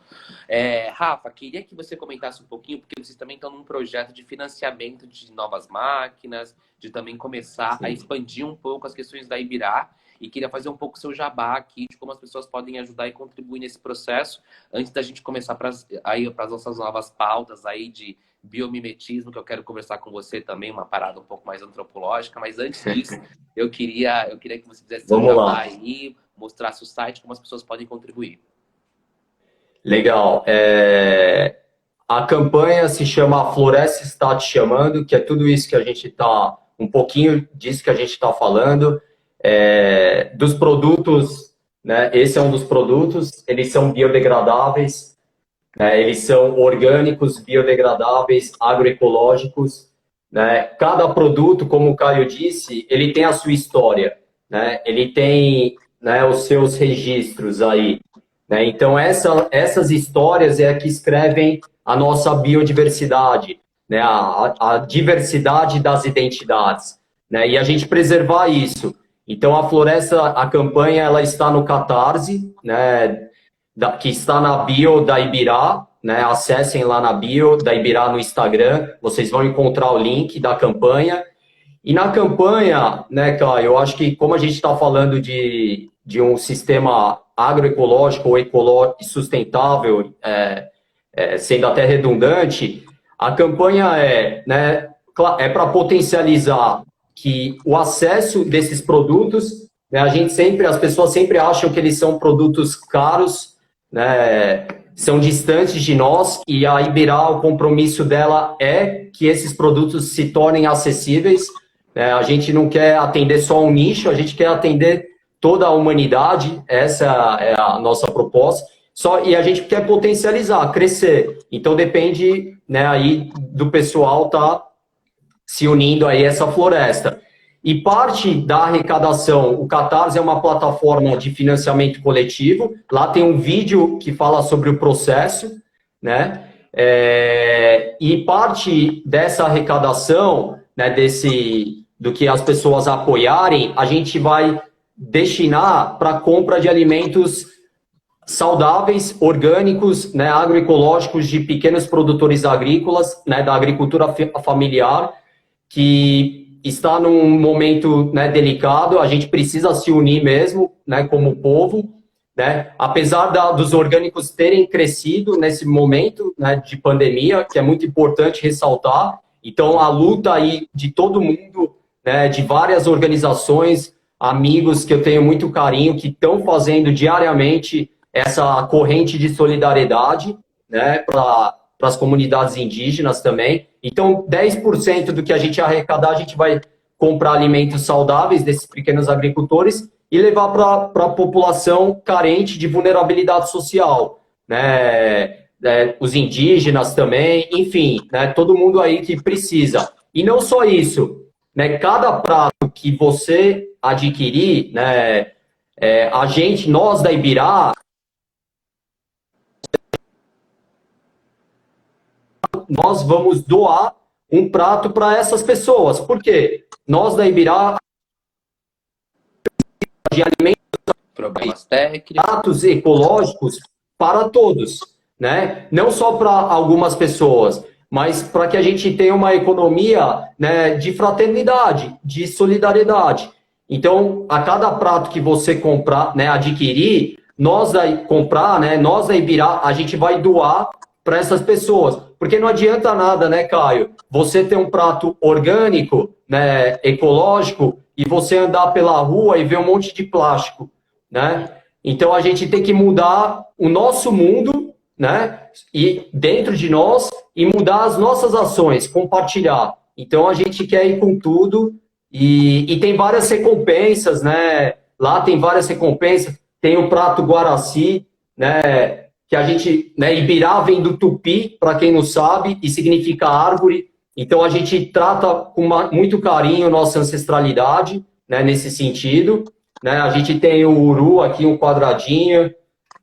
Rafa, queria que você comentasse um pouquinho, porque vocês também estão num projeto de financiamento de novas máquinas, de também começar a expandir um pouco as questões da Ibirá, e queria fazer um pouco o seu jabá aqui, de como as pessoas podem ajudar e contribuir nesse processo, antes da gente começar para as nossas novas pautas aí de biomimetismo, que eu quero conversar com você também, uma parada um pouco mais antropológica, mas antes disso, eu queria que você fizesse seu jabá aí, mostrasse o site, como as pessoas podem contribuir. Legal. A campanha se chama A Floresta Está Te Chamando, que é tudo isso que a gente está, um pouquinho disso que a gente está falando. Dos produtos, né? Esse é um dos produtos, eles são biodegradáveis, né? Eles são orgânicos, biodegradáveis, agroecológicos, né? Cada produto, como o Caio disse, ele tem a sua história, né? Ele tem, né, os seus registros aí, né? Então, essas histórias é que escrevem a nossa biodiversidade, né? A diversidade das identidades, né? E a gente preservar isso. Então, a floresta, a campanha, ela está no Catarse, né, que está na bio da Ibirá, né, acessem lá na bio da Ibirá no Instagram, vocês vão encontrar o link da campanha. E na campanha, né, Caio, eu acho que como a gente está falando de um sistema agroecológico ou ecológico sustentável, sendo até redundante, a campanha né, para potencializar que o acesso desses produtos, né, as pessoas sempre acham que eles são produtos caros, né, são distantes de nós, e a Ibirá, o compromisso dela é que esses produtos se tornem acessíveis, né? A gente não quer atender só um nicho, a gente quer atender toda a humanidade, essa é a nossa proposta, e a gente quer potencializar, crescer. Então depende, né, aí do pessoal tá se unindo aí a essa floresta. E parte da arrecadação, o Catarse é uma plataforma de financiamento coletivo, lá tem um vídeo que fala sobre o processo, né? E parte dessa arrecadação, né, do que as pessoas apoiarem, a gente vai destinar para a compra de alimentos saudáveis, orgânicos, né, agroecológicos de pequenos produtores agrícolas, né, da agricultura familiar, que está num momento, né, delicado. A gente precisa se unir mesmo, né, como povo, né, apesar dos orgânicos terem crescido nesse momento, né, de pandemia, que é muito importante ressaltar. Então, a luta aí de todo mundo, né, de várias organizações, amigos que eu tenho muito carinho, que estão fazendo diariamente essa corrente de solidariedade, né, para as comunidades indígenas também. Então, 10% do que a gente arrecadar, a gente vai comprar alimentos saudáveis desses pequenos agricultores e levar para a população carente de vulnerabilidade social, né? Os indígenas também, enfim, né? Todo mundo aí que precisa. E não só isso, né? Cada prato que você adquirir, né? Nós da Ibirá, nós vamos doar um prato para essas pessoas. Por quê? Nós da Ibirá, de alimentos, problemas técnicos, pratos ecológicos para todos, né? Não só para algumas pessoas, mas para que a gente tenha uma economia, né, de fraternidade, de solidariedade. Então, a cada prato que você comprar, né, adquirir, nós aí comprar, né, nós da Ibirá, a gente vai doar para essas pessoas. Porque não adianta nada, né, Caio? Você ter um prato orgânico, né, ecológico, e você andar pela rua e ver um monte de plástico, né? Então a gente tem que mudar o nosso mundo, né? E dentro de nós e mudar as nossas ações, compartilhar. Então a gente quer ir com tudo e tem várias recompensas, né? Lá tem várias recompensas. Tem o prato Guaraci, né? Que a gente, né? Ibirá vem do tupi, para quem não sabe, e significa árvore. Então a gente trata com muito carinho nossa ancestralidade, né? Nesse sentido, né? A gente tem o uru aqui, um quadradinho,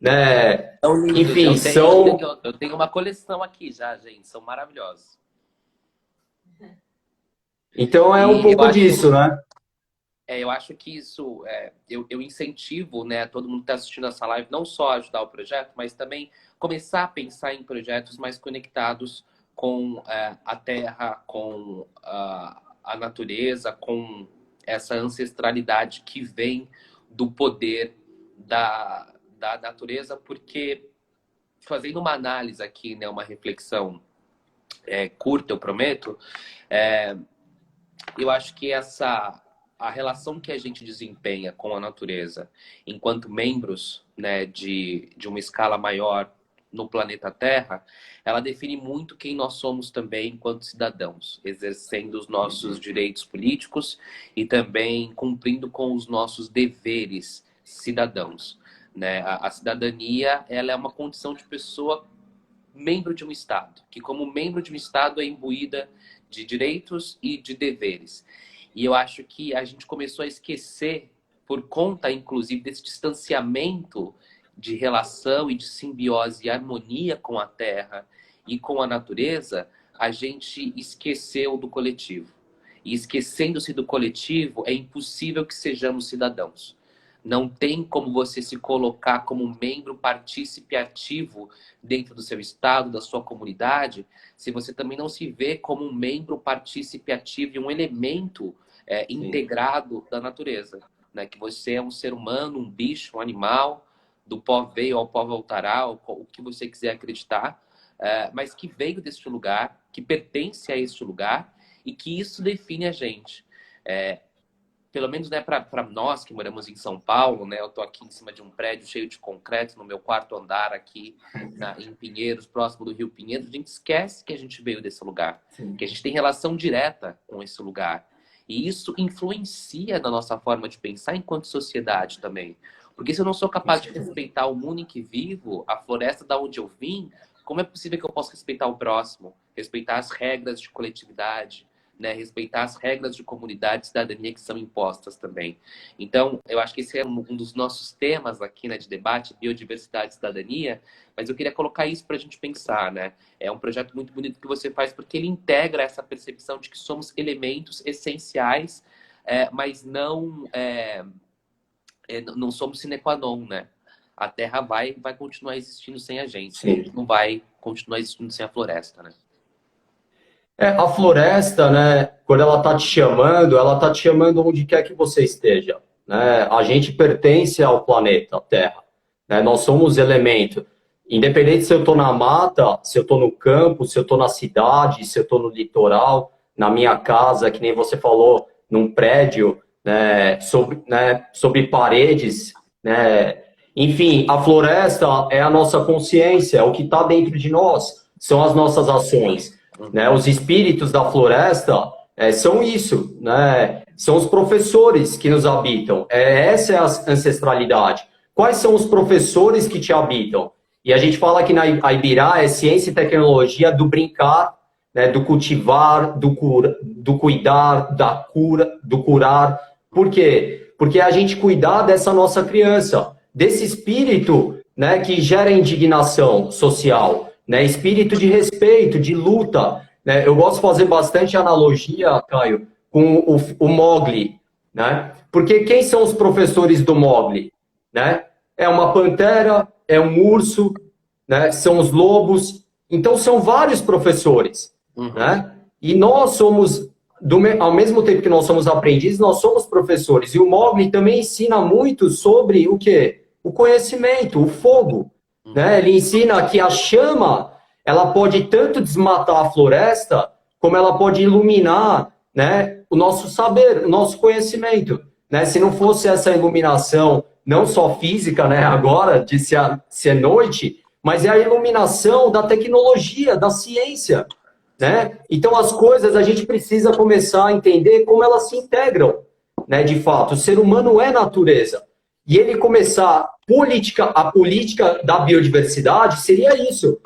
né? São lindos. Enfim, Eu tenho uma coleção aqui já, gente. São maravilhosos. Então é um pouco disso, né? Eu acho que isso, eu incentivo, né, todo mundo que está assistindo essa live, não só a ajudar o projeto, mas também começar a pensar em projetos mais conectados com a terra, com a natureza, com essa ancestralidade que vem do poder da natureza, porque fazendo uma análise aqui, né, uma reflexão curta, eu prometo, eu acho que a relação que a gente desempenha com a natureza enquanto membros, né, de uma escala maior no planeta Terra, ela define muito quem nós somos também enquanto cidadãos, exercendo os nossos direitos políticos e também cumprindo com os nossos deveres cidadãos, né? A cidadania, ela é uma condição de pessoa membro de um Estado, que como membro de um Estado é imbuída de direitos e de deveres. E eu acho que a gente começou a esquecer, por conta, inclusive, desse distanciamento de relação e de simbiose e harmonia com a terra e com a natureza, a gente esqueceu do coletivo. E esquecendo-se do coletivo, é impossível que sejamos cidadãos. Não tem como você se colocar como membro partícipe ativo dentro do seu estado, da sua comunidade, se você também não se vê como um membro partícipe ativo e um elemento integrado da natureza, né? Que você é um ser humano, um bicho, um animal, do pó veio ao pó voltará, o que você quiser acreditar, mas que veio deste lugar, que pertence a este lugar e que isso define a gente. Pelo menos, né, para nós que moramos em São Paulo, né, eu estou aqui em cima de um prédio cheio de concreto, no meu quarto andar aqui em Pinheiros, próximo do Rio Pinheiros, a gente esquece que a gente veio desse lugar, Sim. que a gente tem relação direta com esse lugar. E isso influencia na nossa forma de pensar enquanto sociedade também. Porque se eu não sou capaz de respeitar o mundo em que vivo, a floresta da onde eu vim, como é possível que eu possa respeitar o próximo, respeitar as regras de coletividade, né, respeitar as regras de comunidade e cidadania que são impostas também. Então, eu acho que esse é um dos nossos temas aqui, né, de debate, biodiversidade e cidadania, mas eu queria colocar isso para a gente pensar, né? É um projeto muito bonito que você faz porque ele integra essa percepção de que somos elementos essenciais, mas não somos sine qua non, né? A Terra vai continuar existindo sem a gente. Sim. A gente não vai continuar existindo sem a floresta, né? A floresta, né, quando ela está te chamando onde quer que você esteja, né? A gente pertence ao planeta Terra, né? Nós somos elemento. Independente se eu estou na mata, se eu estou no campo, se eu estou na cidade, se eu estou no litoral, na minha casa, que nem você falou, num prédio, né, sobre paredes, né? Enfim, a floresta é a nossa consciência, é o que está dentro de nós, são as nossas ações. Né? Os espíritos da floresta são isso, né? São os professores que nos habitam. Essa é a ancestralidade. Quais são os professores que te habitam? E a gente fala que na Ibirá é ciência e tecnologia do brincar, né? Do cultivar, do cuidar, da cura, do curar. Por quê? Porque é a gente cuidar dessa nossa criança, desse espírito, né, que gera indignação social. Né, espírito de respeito, de luta. Né? Eu gosto de fazer bastante analogia, Caio, com o Mowgli. Né? Porque quem são os professores do Mowgli? Né? É uma pantera, é um urso, né? São os lobos. Então, são vários professores. né? E nós somos, ao mesmo tempo que nós somos aprendizes, nós somos professores. E o Mogli também ensina muito sobre o quê? O conhecimento, o fogo, né? Ele ensina que a chama, ela pode tanto desmatar a floresta, como ela pode iluminar, né, o nosso saber, o nosso conhecimento, né? Se não fosse essa iluminação, não só física, né, agora, de se é noite, mas é a iluminação da tecnologia, da ciência, né? Então, as coisas, a gente precisa começar a entender como elas se integram, né, de fato. O ser humano é natureza. E ele começar a política da biodiversidade seria isso.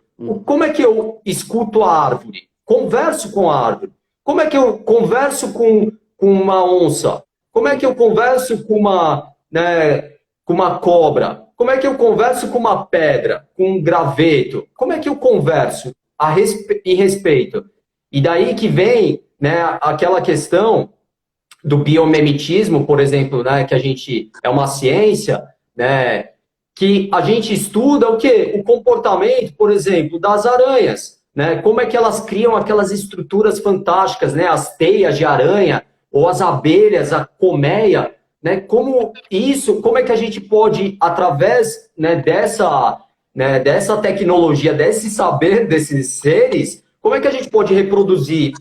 Como é que eu escuto a árvore? Converso com a árvore. Como é que eu converso com uma onça? Como é que eu converso com uma cobra? Como é que eu converso com uma pedra, com um graveto? Como é que eu converso em respeito? E daí que vem, né, aquela questão do biomimetismo, por exemplo, né, que a gente é uma ciência, né, que a gente estuda o quê? O comportamento, por exemplo, das aranhas, né? Como é que elas criam aquelas estruturas fantásticas, né? As teias de aranha ou as abelhas, a colmeia, né? Como é que a gente pode, através, né, dessa tecnologia, desse saber desses seres, como é que a gente pode reproduzir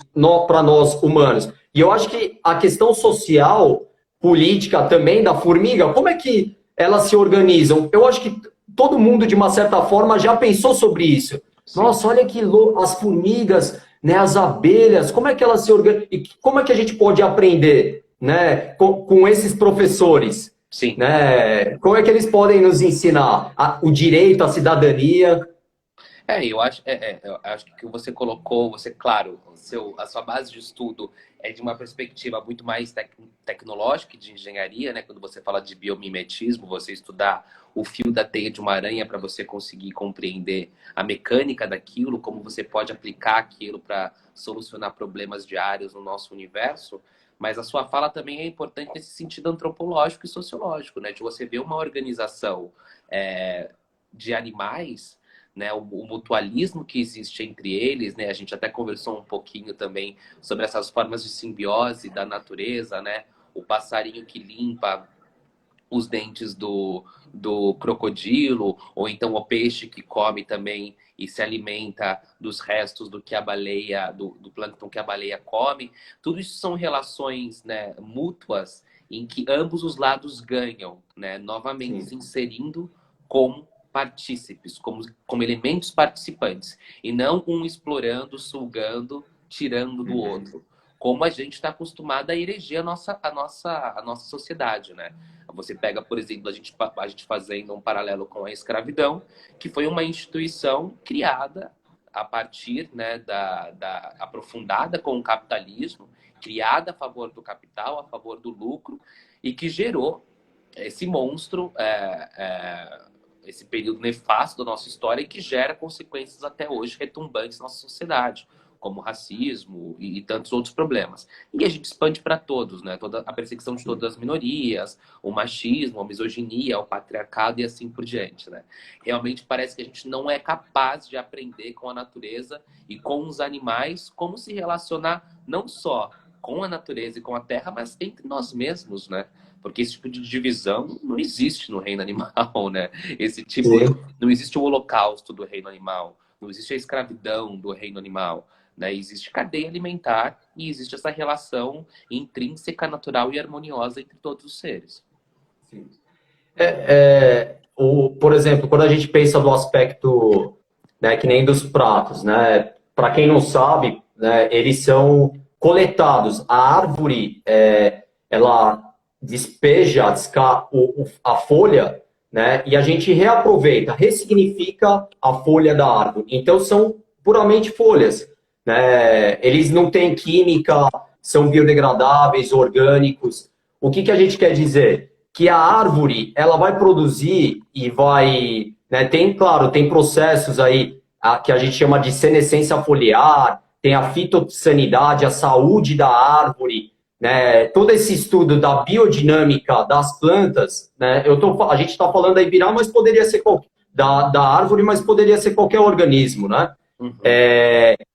para nós humanos? E eu acho que a questão social, política também da formiga, como é que elas se organizam? Eu acho que todo mundo, de uma certa forma, já pensou sobre isso. Sim. Nossa, olha que louco, as formigas, né, as abelhas, como é que elas se organizam? E como é que a gente pode aprender, né, com esses professores? Sim. Né? Como é que eles podem nos ensinar o direito, a cidadania? Eu acho que você colocou, claro, a sua base de estudo é de uma perspectiva muito mais tecnológica e de engenharia, né? Quando você fala de biomimetismo, você estudar o fio da teia de uma aranha para você conseguir compreender a mecânica daquilo, como você pode aplicar aquilo para solucionar problemas diários no nosso universo. Mas a sua fala também é importante nesse sentido antropológico e sociológico, né? De você ver uma organização de animais, né, o mutualismo que existe entre eles, né, a gente até conversou um pouquinho também sobre essas formas de simbiose da natureza, né, o passarinho que limpa os dentes do crocodilo, ou então o peixe que come também e se alimenta dos restos do que a baleia, do plâncton que a baleia come. Tudo isso são relações, né, mútuas em que ambos os lados ganham, né, novamente se inserindo como partícipes, como elementos participantes, e não um explorando, sugando, tirando do outro, como a gente está acostumado a erigir a nossa sociedade, né? Você pega, por exemplo, a gente fazendo um paralelo com a escravidão, que foi uma instituição criada a partir, né, aprofundada com o capitalismo, criada a favor do capital, a favor do lucro, e que gerou esse monstro, esse período nefasto da nossa história e que gera consequências até hoje retumbantes na nossa sociedade, como racismo e tantos outros problemas. E a gente expande para todos, né? Toda a perseguição de todas as minorias, o machismo, a misoginia, o patriarcado e assim por diante, né? Realmente parece que a gente não é capaz de aprender com a natureza e com os animais como se relacionar não só com a natureza e com a terra, mas entre nós mesmos, né? Porque esse tipo de divisão não existe no reino animal, né? Não existe o holocausto do reino animal, não existe a escravidão do reino animal, né? Existe cadeia alimentar e existe essa relação intrínseca, natural e harmoniosa entre todos os seres. Sim. Por exemplo, quando a gente pensa do aspecto, né, que nem dos pratos, né? Para quem não sabe, né, eles são coletados. A árvore, ela despeja a folha, né? E a gente reaproveita, ressignifica a folha da árvore. Então, são puramente folhas, né? Eles não têm química, são biodegradáveis, orgânicos. O que a gente quer dizer? Que a árvore, ela vai produzir e vai... Né? Claro, tem processos aí que a gente chama de senescência foliar, tem a fitossanidade, a saúde da árvore, né, todo esse estudo da biodinâmica das plantas, né, a gente está falando da ibirá, mas poderia ser da árvore, mas poderia ser qualquer organismo, né?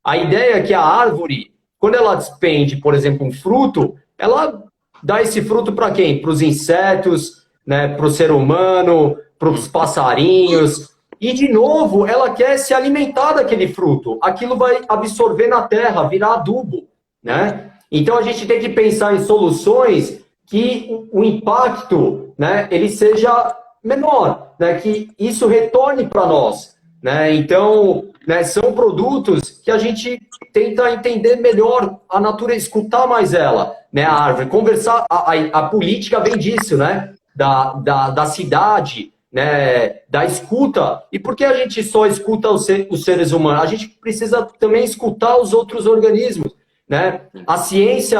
a ideia é que a árvore, quando ela despende, por exemplo, um fruto, ela dá esse fruto para quem? Para os insetos, né, para o ser humano, para os passarinhos. E, de novo, ela quer se alimentar daquele fruto. Aquilo vai absorver na terra, virar adubo, né? Então, a gente tem que pensar em soluções que o impacto, né, ele seja menor, né, que isso retorne para nós, né? Então, né, são produtos que a gente tenta entender melhor a natureza, escutar mais ela, né, a árvore, conversar, a política vem disso, né, da cidade, né, da escuta. E por que a gente só escuta os seres humanos? A gente precisa também escutar os outros organismos, né? A ciência,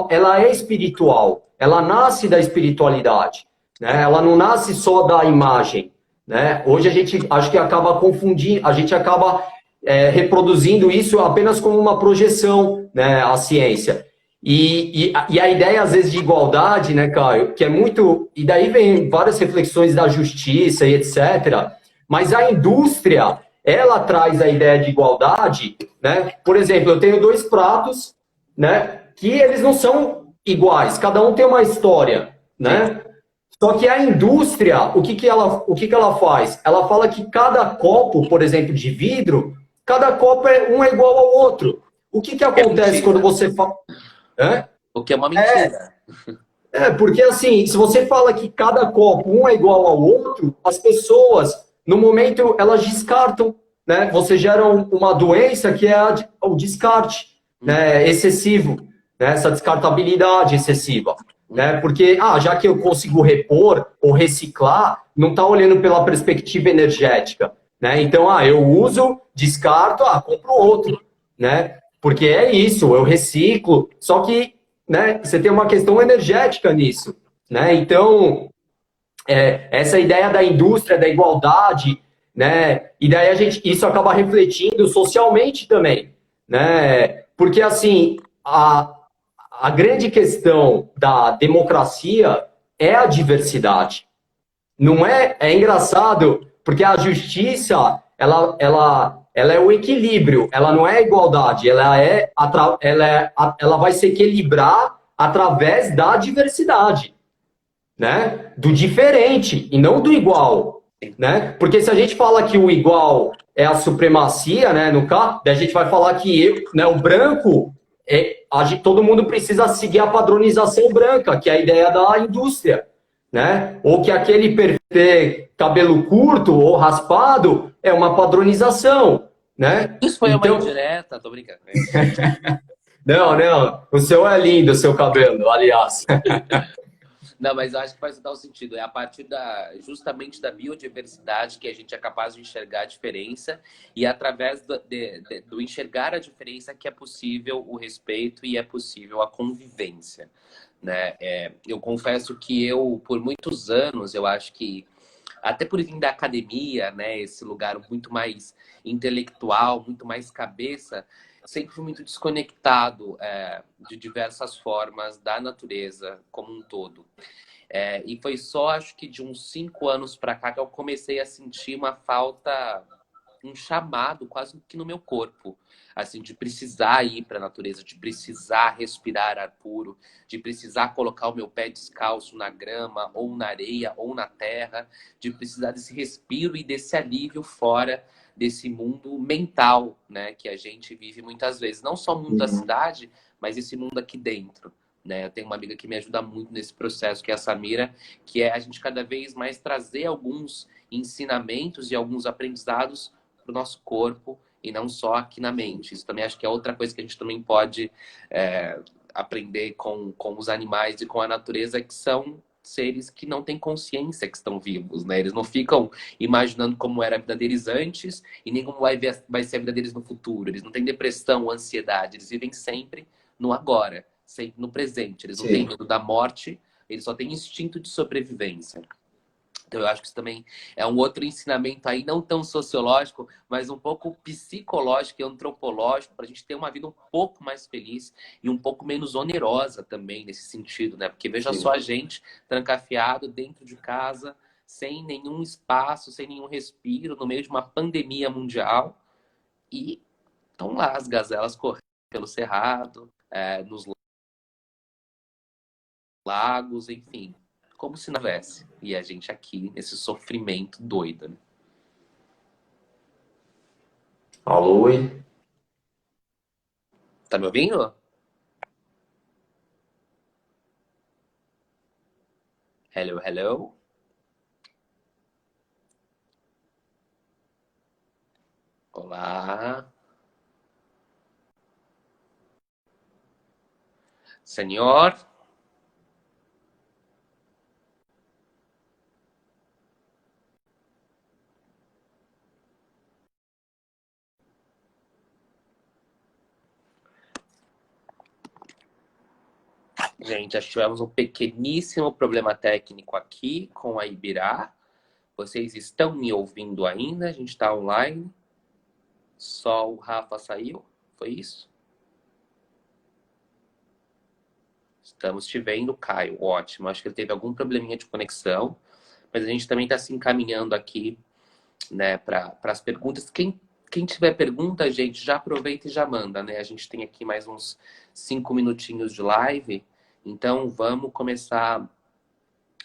ela é espiritual, ela nasce da espiritualidade, né? Ela não nasce só da imagem, né? Hoje a gente acho que acaba confundindo, a gente acaba reproduzindo isso apenas como uma projeção, né? A ciência. E a ideia, às vezes, de igualdade, né, Caio, que é muito. E daí vem várias reflexões da justiça e etc. Mas a indústria, ela traz a ideia de igualdade, né? Por exemplo, eu tenho dois pratos, né, que eles não são iguais, cada um tem uma história, né? Só que a indústria, o que que ela faz? Ela fala que cada copo, por exemplo, de vidro, cada copo um é igual ao outro. O que que acontece quando você fala. O que é uma mentira. Porque assim, se você fala que cada copo um é igual ao outro, as pessoas, no momento, elas descartam, né? Você gera uma doença que é o descarte, né? Excessivo, né? Essa descartabilidade excessiva, né? Porque, já que eu consigo repor ou reciclar, não está olhando pela perspectiva energética, né? Então, eu uso, descarto, compro outro, né? Porque é isso, eu reciclo, só que, né, você tem uma questão energética nisso, né? Então, essa ideia da indústria, da igualdade, né? E daí isso acaba refletindo socialmente também, né? Porque assim, a grande questão da democracia é a diversidade. Não é engraçado, porque a justiça, ela é o equilíbrio, ela não é a igualdade, ela vai se equilibrar através da diversidade, né? Do diferente e não do igual, né? Porque se a gente fala que o igual é a supremacia, né, no caso, daí a gente vai falar que né, o branco todo mundo precisa seguir a padronização branca, que é a ideia da indústria, né? Ou que aquele ter cabelo curto ou raspado é uma padronização, né? Isso foi uma indireta, tô brincando. Não, o seu é lindo, o seu cabelo, aliás. Não, mas eu acho que faz total sentido. É a partir justamente da biodiversidade que a gente é capaz de enxergar a diferença e através do enxergar a diferença que é possível o respeito e é possível a convivência, né? Eu confesso que por muitos anos, eu acho que até por vir da academia, né, esse lugar muito mais intelectual, muito mais cabeça, sempre fui muito desconectado de diversas formas da natureza como um todo. E foi só, acho que de uns 5 anos para cá que eu comecei a sentir uma falta, um chamado quase que no meu corpo, assim, de precisar ir para a natureza, de precisar respirar ar puro, de precisar colocar o meu pé descalço na grama, ou na areia, ou na terra, de precisar desse respiro e desse alívio fora desse mundo mental, né, que a gente vive muitas vezes. Não só o mundo da cidade, mas esse mundo aqui dentro. Né? Eu tenho uma amiga que me ajuda muito nesse processo, que é a Samira, que é a gente cada vez mais trazer alguns ensinamentos e alguns aprendizados para o nosso corpo e não só aqui na mente. Isso também acho que é outra coisa que a gente também pode aprender com os animais e com a natureza, que são seres que não têm consciência que estão vivos, né? Eles não ficam imaginando como era a vida deles antes e nem como vai ser a vida deles no futuro. Eles não têm depressão, ansiedade. Eles vivem sempre no agora, sempre no presente. Eles não têm medo da morte, eles só têm instinto de sobrevivência. Então eu acho que isso também é um outro ensinamento aí, não tão sociológico, mas um pouco psicológico e antropológico, para a gente ter uma vida um pouco mais feliz e um pouco menos onerosa também nesse sentido, né? Porque veja só a gente trancafiado dentro de casa, sem nenhum espaço, sem nenhum respiro, no meio de uma pandemia mundial e Estão lá as gazelas correndo pelo cerrado, nos lagos, enfim, como se não houvesse. E a gente aqui nesse sofrimento doido, né? Alô, oi. Tá me ouvindo? Hello, hello. Olá. Senhor. Gente, acho que tivemos um pequeníssimo problema técnico aqui com a Ibirá. Vocês estão me ouvindo ainda? A gente está online. Só o Rafa saiu? Foi isso? Estamos te vendo, Caio. Ótimo. Acho que ele teve algum probleminha de conexão. Mas a gente também está se encaminhando aqui, né, para as perguntas. Quem tiver pergunta, gente, já aproveita e já manda, né? A gente tem aqui mais uns 5 minutinhos de live. Então, vamos começar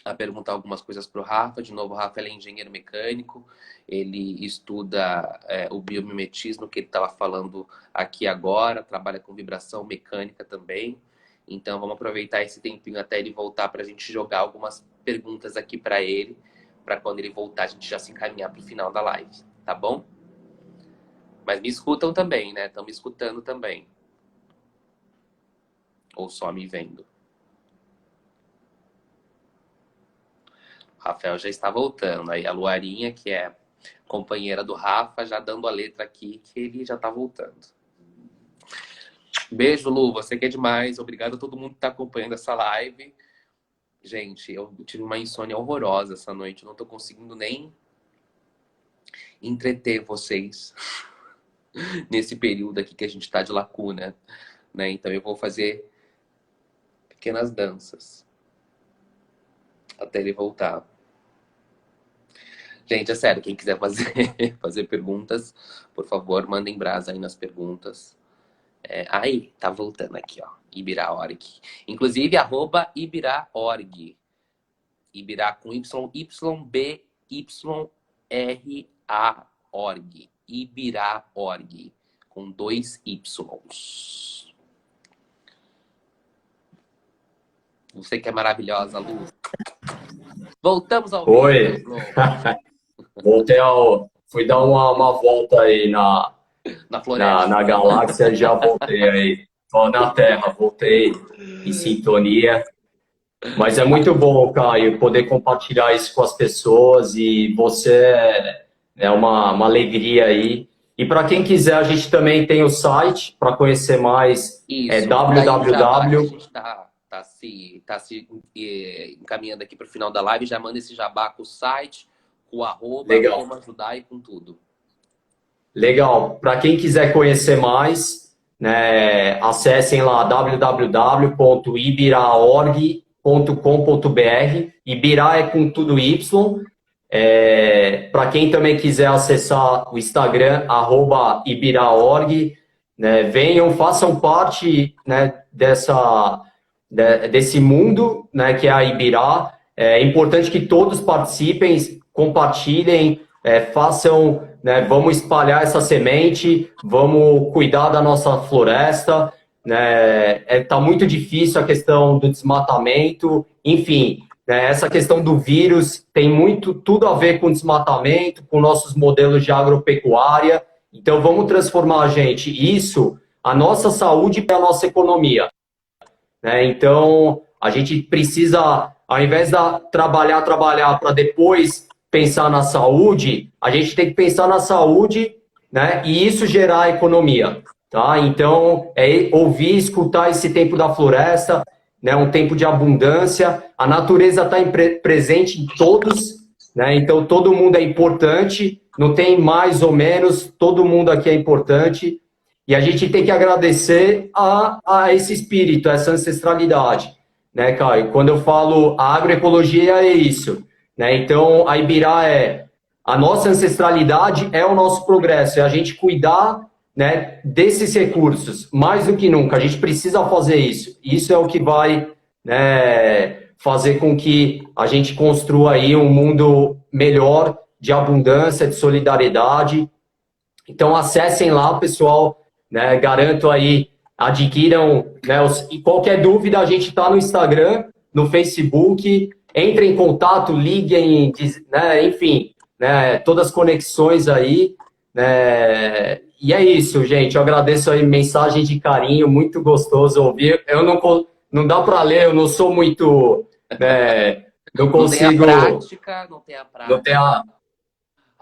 a perguntar algumas coisas para o Rafa. De novo, o Rafa ele é engenheiro mecânico, ele estuda o biomimetismo que ele estava falando aqui agora, trabalha com vibração mecânica também. Então, vamos aproveitar esse tempinho até ele voltar para a gente jogar algumas perguntas aqui para ele, para quando ele voltar a gente já se encaminhar para o final da live, tá bom? Mas me escutam também, né? Estão me escutando também. Ou só me vendo? O Rafael já está voltando. Aí a Luarinha, que é companheira do Rafa, já dando a letra aqui que ele já está voltando. Beijo, Lu. Você que é demais. Obrigado a todo mundo que está acompanhando essa live. Gente, eu tive uma insônia horrorosa essa noite. Eu não estou conseguindo nem entreter vocês nesse período aqui que a gente está de lacuna, né? Então eu vou fazer pequenas danças até ele voltar. Gente, é sério, quem quiser fazer perguntas, por favor, mandem brasa aí nas perguntas. Aí, tá voltando aqui, ó. Ibira.org. Inclusive, @Ibira.org. Ibira com Y, YBYRA.org. Ibira.org. Com 2 Ys. Você que é maravilhosa, Lu. Voltamos ao Oi. vídeo. Fui dar uma volta aí na floresta. Na galáxia, já voltei aí. Tô na Terra, voltei em sintonia. Mas é muito bom, Caio, poder compartilhar isso com as pessoas e você é uma alegria aí. E para quem quiser, a gente também tem o site para conhecer mais. Isso, é www. A gente tá se encaminhando aqui para o final da live. Já manda esse jabá com o site, com o @, Legal. como ajudar e com tudo. Legal. Para quem quiser conhecer mais, né, acessem lá www.ibiraorg.com.br. Ibira é com tudo Y. Para quem também quiser acessar o Instagram, @ibiraorg, né, venham, façam parte, né, desse mundo, né, que é a Ibira. É importante que todos participem, compartilhem, façam, né, vamos espalhar essa semente, vamos cuidar da nossa floresta, né, tá muito difícil a questão do desmatamento, enfim, né, essa questão do vírus tem tudo a ver com desmatamento, com nossos modelos de agropecuária, então vamos transformar, gente, a nossa saúde para a nossa economia, né, então a gente precisa, ao invés de trabalhar para depois pensar na saúde, a gente tem que pensar na saúde, né, e isso gerar economia, tá? Então, ouvir, escutar esse tempo da floresta, né, um tempo de abundância, a natureza está presente em todos, né, então todo mundo é importante, não tem mais ou menos, todo mundo aqui é importante, e a gente tem que agradecer a esse espírito, a essa ancestralidade, né, Caio? Quando eu falo a agroecologia é isso, né? Então, a Ibira a nossa ancestralidade é o nosso progresso, é a gente cuidar né, desses recursos, mais do que nunca. A gente precisa fazer isso. Isso é o que vai, né, fazer com que a gente construa aí um mundo melhor, de abundância, de solidariedade. Então, acessem lá, pessoal, né, garanto aí, adquiram, né, e qualquer dúvida, a gente está no Instagram, no Facebook, entrem em contato, liguem, né, enfim, né, todas as conexões aí, né, e é isso, gente, eu agradeço aí, mensagem de carinho, muito gostoso ouvir, eu não dá para ler, eu não sou muito, né, não consigo, Não tem a não tem prática.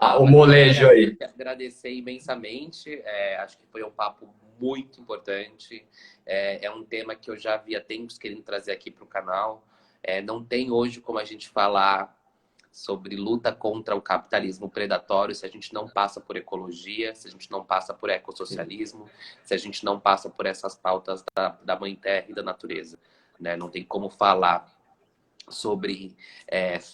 o Rafa, molejo aí. quero agradecer imensamente. Acho que foi um papo muito importante. É um tema que eu já havia tempos querendo trazer aqui para o canal. Não tem hoje como a gente falar sobre luta contra o capitalismo predatório se a gente não passa por ecologia, se a gente não passa por ecossocialismo, se a gente não passa por essas pautas da Mãe Terra e da natureza. Né? Não tem como falar sobre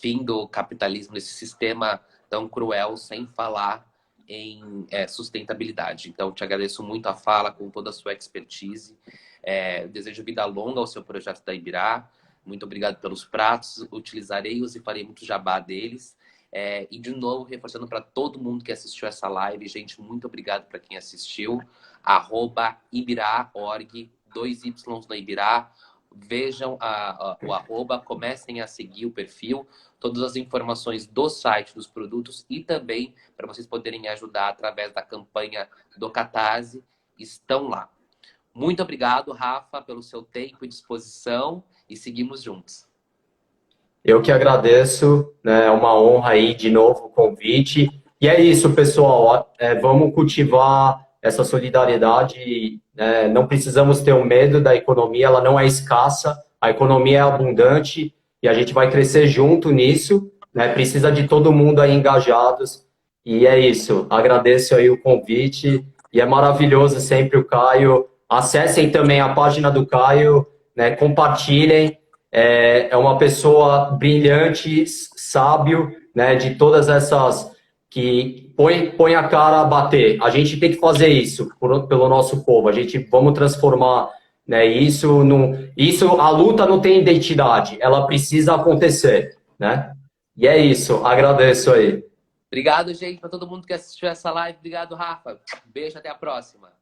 fim do capitalismo, desse sistema tão cruel, sem falar em sustentabilidade. Então, te agradeço muito a fala, com toda a sua expertise. Desejo vida longa ao seu projeto da Ibirá. Muito obrigado pelos pratos, utilizarei-os e farei muito jabá deles. E, de novo, reforçando para todo mundo que assistiu essa live, gente, muito obrigado para quem assistiu. @ibirá.org, 2Y na Ibirá. Vejam o arroba, comecem a seguir o perfil, todas as informações do site, dos produtos e também para vocês poderem ajudar através da campanha do Catarse, estão lá. Muito obrigado, Rafa, pelo seu tempo e disposição e seguimos juntos. Eu que agradeço, né? É uma honra aí de novo o convite. E é isso, pessoal. Vamos cultivar essa solidariedade. Né? Não precisamos ter um medo da economia, ela não é escassa, a economia é abundante e a gente vai crescer junto nisso. Né? Precisa de todo mundo aí engajados. E é isso. Agradeço aí o convite e é maravilhoso sempre o Caio. Acessem também a página do Caio, né? Compartilhem. É uma pessoa brilhante, sábio, né, de todas essas que põe a cara a bater. A gente tem que fazer isso pelo nosso povo. Vamos transformar, né, isso. A luta não tem identidade, ela precisa acontecer, né? E é isso. Agradeço aí. Obrigado, gente, para todo mundo que assistiu essa live. Obrigado, Rafa. Beijo, até a próxima.